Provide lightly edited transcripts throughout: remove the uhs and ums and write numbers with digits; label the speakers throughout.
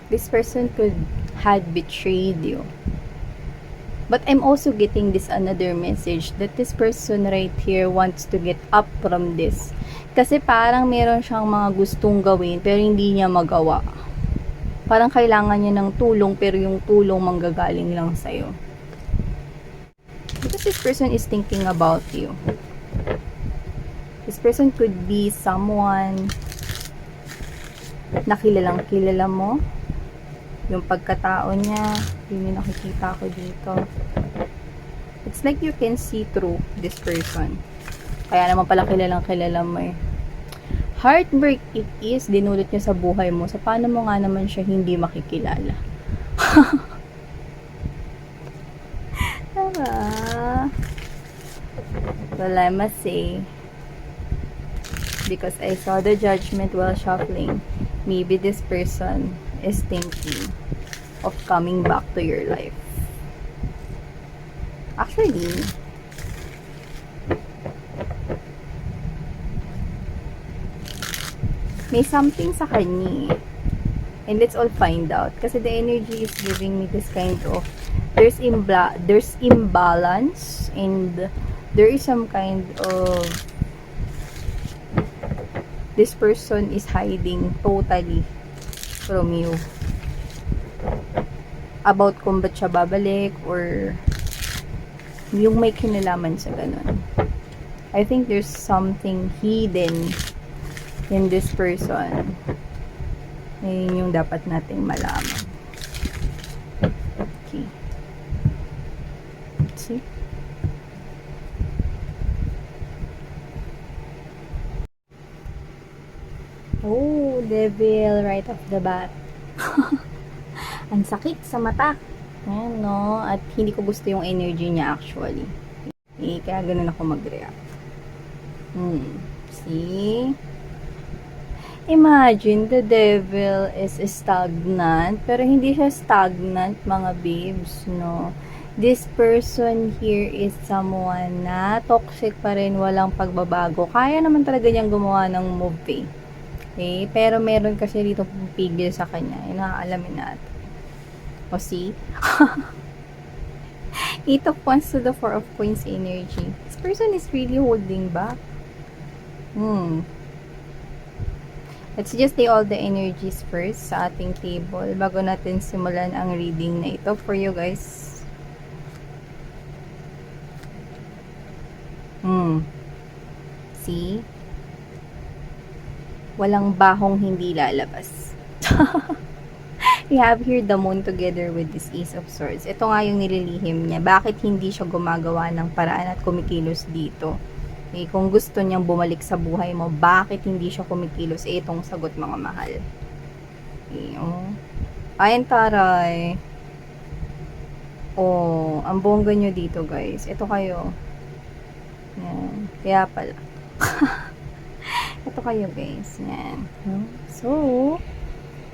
Speaker 1: This person could had betrayed you. But I'm also getting this another message that this person right here wants to get up from this. Kasi parang meron siyang mga gustong gawin pero hindi niya magawa. Parang kailangan niya ng tulong pero yung tulong manggagaling lang sa'yo. Because this person is thinking about you. This person could be someone na kilalang kilala mo. Yung pagkatao niya, yun yung nakikita ko dito. It's like you can see through this person. Kaya naman pala kilalang kilala mo eh. Heartbreak it is, dinulot niya sa buhay mo. So, paano mo nga naman siya hindi makikilala? Diba? Well, I must say, because I saw the judgment while shuffling, maybe this person is thinking of coming back to your life. Actually, may something sa kanya. And let's all find out. Kasi the energy is giving me this kind of, there's imbalance and there is some kind of, this person is hiding totally from you. About kung ba't siya babalik or yung may kinalaman sa ganun. I think there's something hidden in this person. Yun yung dapat nating malaman. Okay. Let's see. Oh, devil right off the bat. Ang sakit sa mata. Ayan, no? At hindi ko gusto yung energy niya actually. Eh, kaya ganun ako mag-react. See? Imagine, the devil is stagnant. Pero hindi siya stagnant, mga babes, no? This person here is someone na toxic pa rin, walang pagbabago. Kaya naman talaga niyang gumawa ng move, eh. Okay? Pero meron kasi dito pumipigil sa kanya. Yun na, alamin natin. O, see? 8 of Wands to the 4 of Coins energy. This person is really holding back. Let's just lay all the energies first sa ating table bago natin simulan ang reading na ito for you guys. See? Walang bahong hindi lalabas. We have here the moon together with this Ace of Swords. Ito nga yung nililihim niya. Bakit hindi siya gumagawa ng paraan at kumikilos dito? Okay, kung gusto niyang bumalik sa buhay mo, bakit hindi siya kumikilos? Eh, itong sagot, mga mahal. Okay, oh. Ayan, taray. Oh, ang bongga nyo dito, guys. Ito kayo. Yan. Kaya pala. Ito kayo, guys. Yan. So,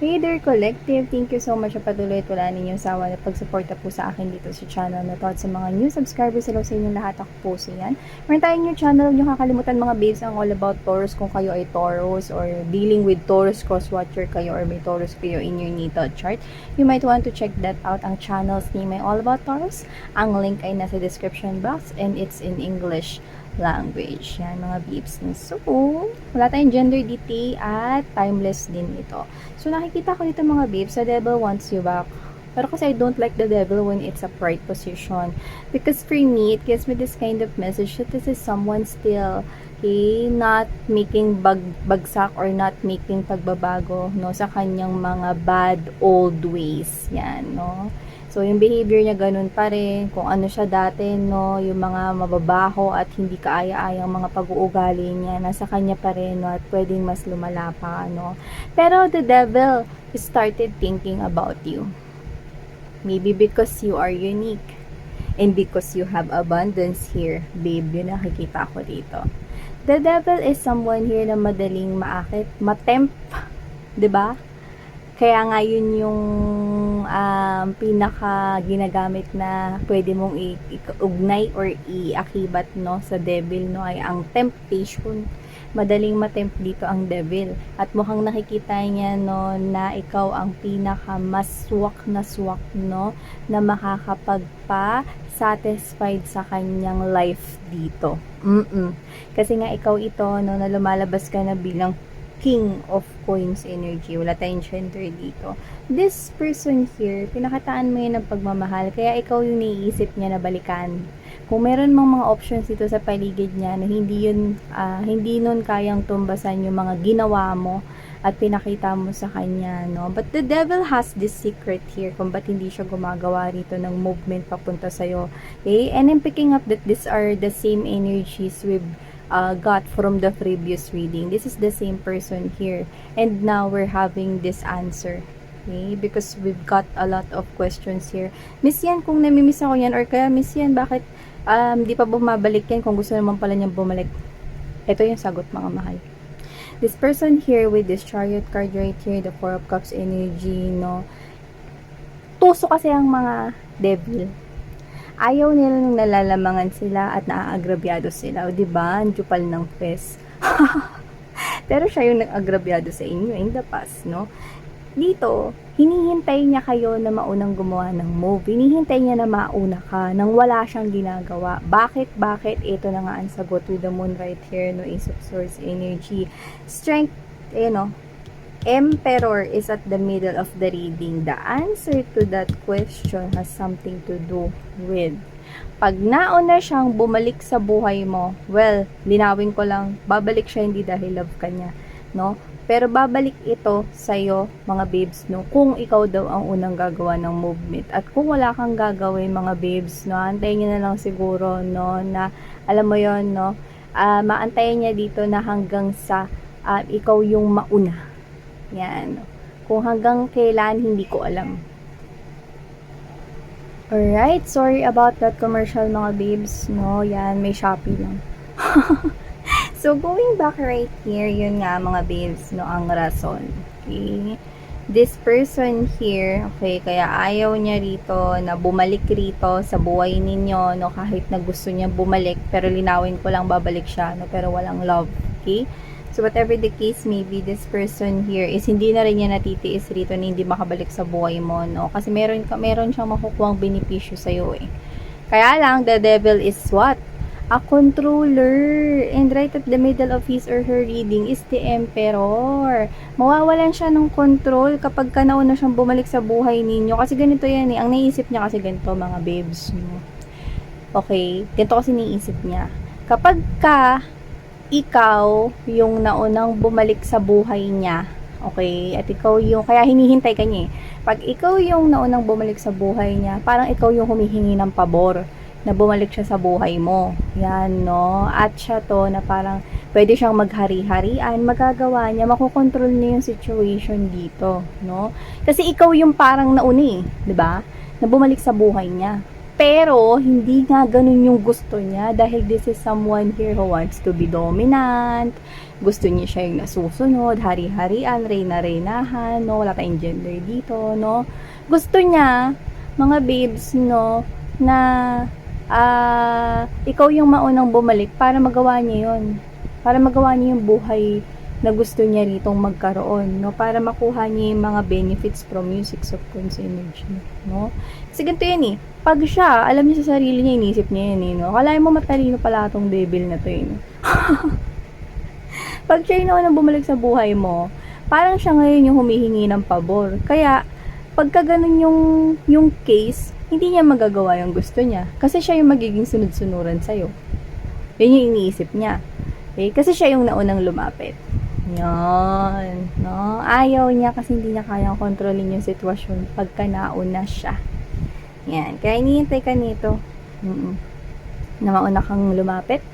Speaker 1: hey there, collective. Thank you so much sa patuloy at wala ninyong sawa na pagsuporta po sa akin dito sa channel na to. At sa mga new subscribers, hello sa inyong lahat. Ako po sa yan. Meron tayong new channel. Huwag nyo kakalimutan mga babes ang all about Taurus. Kung kayo ay Taurus or dealing with Taurus cross-watcher kayo or may Taurus kayo in your natal chart, you might want to check that out. Ang channel's name ay All About Taurus. Ang link ay nasa description box and it's in English language. Yan, mga babes. So, wala tayong gender detail at timeless din ito. So, nakikita ko dito mga babes, the devil wants you back. Pero kasi I don't like the devil when it's a pride position. Because for me, it gives me this kind of message that this is someone still, okay, not making bagsak or not making pagbabago, no, sa kanyang mga bad old ways. Yan, no. So, yung behavior niya ganun pa rin. Kung ano siya dati, no, yung mga mababaho at hindi kaaya-ayang mga pag-uugali niya, nasa kanya pa rin, no, at pwedeng mas lumala pa, no. Pero the devil started thinking about you. Maybe because you are unique. And because you have abundance here, babe, yun nakikita ko dito. The devil is someone here na madaling maakit, matempt, 'di ba? Kaya nga yun yung pinaka ginagamit na pwede mong iugnay or iakibat, no, sa devil, no, ay ang temptation. madaling matempt dito ang devil. At mukhang nakikita niya, no, na ikaw ang pinaka mas swak, no, na makakapagpa-satisfied sa kanyang life dito. Kasi nga ikaw ito, no, na lumalabas ka na bilang King of Coins energy. Wala tayong gender dito. This person here, pinakataan mo yun ng pagmamahal. Kaya ikaw yung naiisip niya na balikan. Kung meron mang mga options dito sa paligid niya na hindi nun kayang tumbasan yung mga ginawa mo at pinakita mo sa kanya, no? But the devil has this secret here kung ba't hindi siya gumagawa rito ng movement papunta sa'yo. Okay? And I'm picking up that these are the same energies we've got from the previous reading. This is the same person here. And now we're having this answer. Okay? Because we've got a lot of questions here. Miss Yan, kung namimiss ako yan, or kaya Miss Yan, bakit di pa bumabalik yan kung gusto naman pala niyang bumalik? Ito yung sagot, mga mahal. This person here with this chariot card right here, the Four of Cups energy, no? Tuso kasi ang mga devil. Ayaw nila nung nalalamangan sila at naaagrabyado sila. O diba? Ang jupal ng pes. Pero siya yung nag-agrabyado sa inyo in the past, no? Dito, hinihintay niya kayo na maunang gumawa ng move. Hinihintay niya na mauna ka nang wala siyang ginagawa. Bakit? Ito na nga ang sagot with the moon right here, no? Ace of Swords energy. Strength, Emperor is at the middle of the reading. The answer to that question has something to do with pag nauna siyang bumalik sa buhay mo, well, linawin ko lang, babalik siya hindi dahil love ka niya, no? Pero babalik ito sa'yo, mga babes, no? Kung ikaw daw ang unang gagawa ng movement. At kung wala kang gagawin, mga babes, no? Antayin niya na lang siguro, no? Na, alam mo yon, no? Maantayin niya dito na hanggang sa ikaw yung mauna. Yan. Kung hanggang kailan, hindi ko alam. Alright, sorry about that commercial, mga babes, no? Yan, may Shopee lang. So, going back right here, yun nga, mga babes, no? Ang rason. Okay? This person here, okay, kaya ayaw niya rito na bumalik rito sa buhay ninyo, no? Kahit na gusto niya bumalik, pero linawin ko lang babalik siya, no? Pero walang love. Okay? So, whatever the case may be, this person here is hindi na rin niya natitiis rito na hindi makabalik sa buhay mo, no? Kasi meron siyang makukuhang benepisyo sa'yo, eh. Kaya lang, the devil is what? A controller. And right at the middle of his or her reading is the emperor. Mawawalan siya ng control kapag ka nauna siyang bumalik sa buhay ninyo. Kasi ganito yan, eh. Ang naisip niya kasi ganito, mga babes, no? Okay? Ganito kasi naisip niya. Kapag ka ikaw yung naunang bumalik sa buhay niya, okay? At ikaw yung, kaya hinihintay ka niya, eh. Pag ikaw yung naunang bumalik sa buhay niya, parang ikaw yung humihingi ng pabor na bumalik siya sa buhay mo. Yan, no? At siya to na parang pwede siyang maghari-harian, magagawa niya, makokontrol niya yung situation dito, no? Kasi ikaw yung parang nauni, di ba? Na bumalik sa buhay niya. Pero, hindi nga ganun yung gusto niya dahil this is someone here who wants to be dominant. Gusto niya siya yung nasusunod, hari-harian, reyna-reynahan, no? Wala tayong gender dito, no? Gusto niya, mga babes, no, na ikaw yung maunang bumalik para magawa niya yun. Para magawa niya yung buhay na gusto niya ritong magkaroon, no? Para makuha niya yung mga benefits from music of Coins energy, no? Kasi ganito yan, eh. Pag siya, alam niya sa sarili niya, inisip niya yan, eh, no? Kalahin mo matalino pala itong devil na to, eh, no? Pag siya yung naunang bumalik sa buhay mo, parang siya ngayon yung humihingi ng pabor. Kaya, pagka ganun yung case, hindi niya magagawa yung gusto niya. Kasi siya yung magiging sunod-sunuran sa'yo. Yun yung iniisip niya. Okay? Kasi siya yung naunang lumapit. Yan. No? Ayaw niya kasi hindi niya kayang kontrolin yung sitwasyon pagka nauna siya. Yan. Kaya hinihintay ka nito. Na mauna kang lumapit.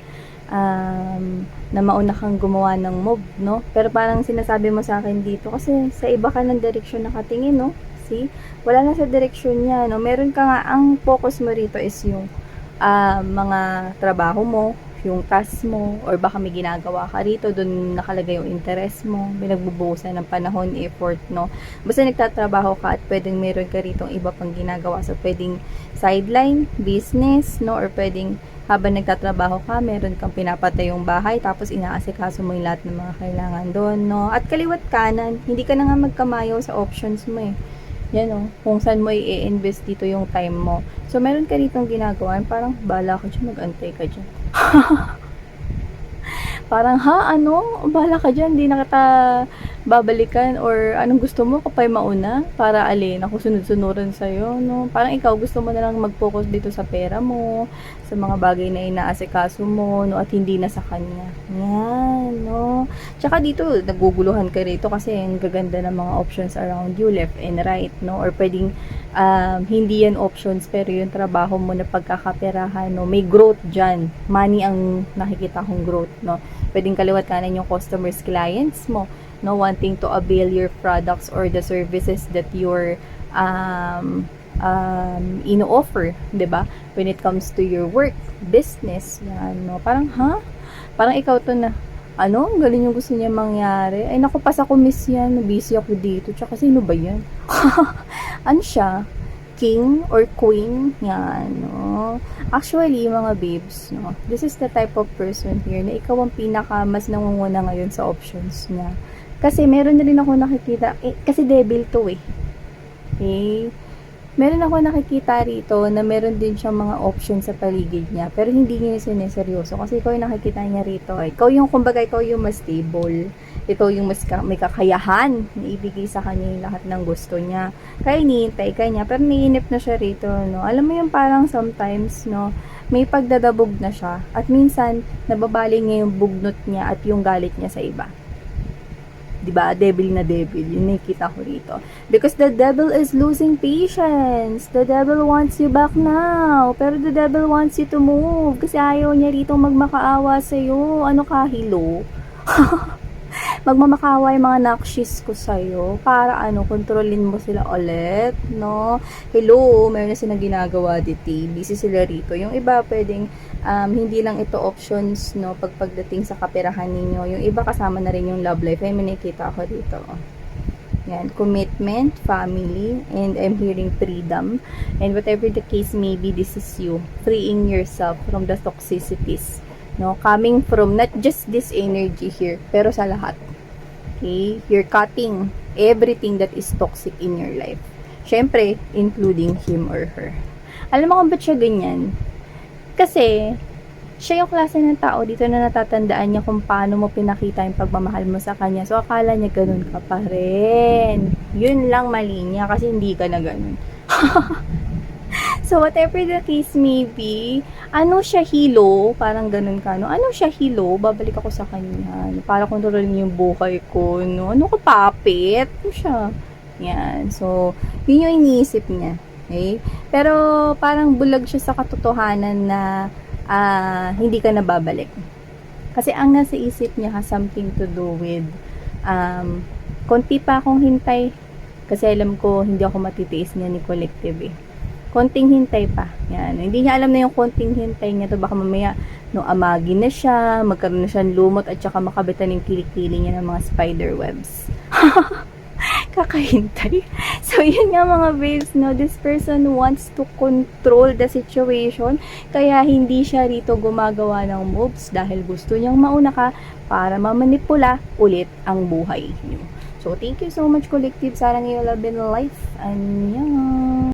Speaker 1: Na mauna kang gumawa ng move, no? Pero parang sinasabi mo sa akin dito, kasi sa iba ka ng direksyon nakatingin, no? See? Wala na sa direksyon niya, no? Meron ka nga, ang focus mo rito is yung mga trabaho mo, yung task mo, or baka may ginagawa ka rito, dun nakalagay yung interest mo, may nagbubuhusan ng panahon, effort, no? Basta nagtatrabaho ka at pwedeng meron ka rito iba pang ginagawa. So, pwedeng sideline, business, no? Or pwedeng habang nagtatrabaho ka, meron kang pinapatay yung bahay, tapos inaasikaso mo yung lahat ng mga kailangan doon, no? At kaliwat kanan, hindi ka na nga magkamayaw sa options mo eh. Yan o, kung saan mo i-invest dito yung time mo. So, meron ka ditong ginagawa, parang bala ka dyan, mag-antay ka dyan. Parang, bala ka dyan, di na kita babalikan, or anong gusto mo, kapay mauna, para alin, ako sunod-sunuran sa'yo, no? Parang ikaw, gusto mo na lang mag-focus dito sa pera mo, sa mga bagay na inaasikaso mo, no? At hindi na sa kanya. Yan, no? Tsaka dito, naguguluhan ka rito kasi ang gaganda ng mga options around you, left and right, no? Or pwedeng, hindi yan options, pero yung trabaho mo na pagkakaperahan, no? May growth dyan. Money ang nakikita kong growth, no? Pwedeng kaliwat kanan yung customers, clients mo, no, wanting to avail your products or the services that you're ino-offer, 'di ba? When it comes to your work, business, yan, no. Parang parang ikaw to na ang galing yung gusto niya mangyari. Ay naku, pas ako miss yan, busy ako dito. Tsaka sino ba yan? Ano siya? King or queen? Yan, no. Actually, mga babes, no, this is the type of person here na ikaw ang pinaka mas nangunguna ngayon sa options niya. Kasi meron na rin ako nakikita, kasi devil to eh. Okay? Meron ako nakikita rito na meron din siyang mga options sa paligid niya, pero hindi niya sineseryoso kasi ikaw yung nakikita niya rito. Ikaw yung, kumbaga, ikaw yung mas stable. Ikaw yung mas may kakayahan na ibigay sa kanya yung lahat ng gusto niya. Kaya iniintay ka niya, pero naiinip na siya rito, no? Alam mo yung parang sometimes, no, may pagdadabog na siya at minsan nababaling niya yung bugnot niya at yung galit niya sa iba. Diba? Devil na devil. Yun nakikita ko rito. Because the devil is losing patience. The devil wants you back now. Pero the devil wants you to move. Kasi ayaw niya rito magmakaawa sa'yo. Ano ka, hilo? Magmamakaawa yung mga nakshis ko sa'yo para kontrolin mo sila ulit, no? Hello, meron na silang ginagawa dito. Busy sila rito. Yung iba pwedeng hindi lang ito options, no, pagdating sa kaperahan ninyo. Yung iba kasama na rin yung love life. Ay, may nakikita ako dito. Yan, commitment, family, and I'm hearing freedom. And whatever the case may be, this is you. Freeing yourself from the toxicities. No, coming from not just this energy here, pero sa lahat. Okay? You're cutting everything that is toxic in your life. Syempre, including him or her. Alam mo kung ba't siya ganyan? Kasi, siya yung klase ng tao dito na natatandaan niya kung paano mo pinakita yung pagmamahal mo sa kanya. So, akala niya ganun ka pa rin. Yun lang mali niya kasi hindi ka na ganun. So, whatever the case may be, siya hilo, parang ganun ka, no? Ano siya hilo, babalik ako sa kanya, no? Para kontrolin niya yung buhay ko, no? Ano ka, papit? Ano siya? Yan. So, yun yung iniisip niya. Okay? Pero, parang bulag siya sa katotohanan na hindi ka na babalik. Kasi ang nasa isip niya has something to do with konti pa akong hintay. Kasi alam ko, hindi ako matitiis niya ni Collective eh. Konting hintay pa. Yan. Hindi niya alam na yung konting hintay niya to. Baka mamaya, no, amagi na siya, magkaroon na siyang lumot, at saka makabitan yung kilikili niya ng mga spider webs. Kakahintay. So, yun nga mga babes, no, this person wants to control the situation. Kaya hindi siya rito gumagawa ng moves dahil gusto niyang mauna ka para mamanipula ulit ang buhay niyo. So, thank you so much, Collective. Sarang iyo love in life. Annyeong.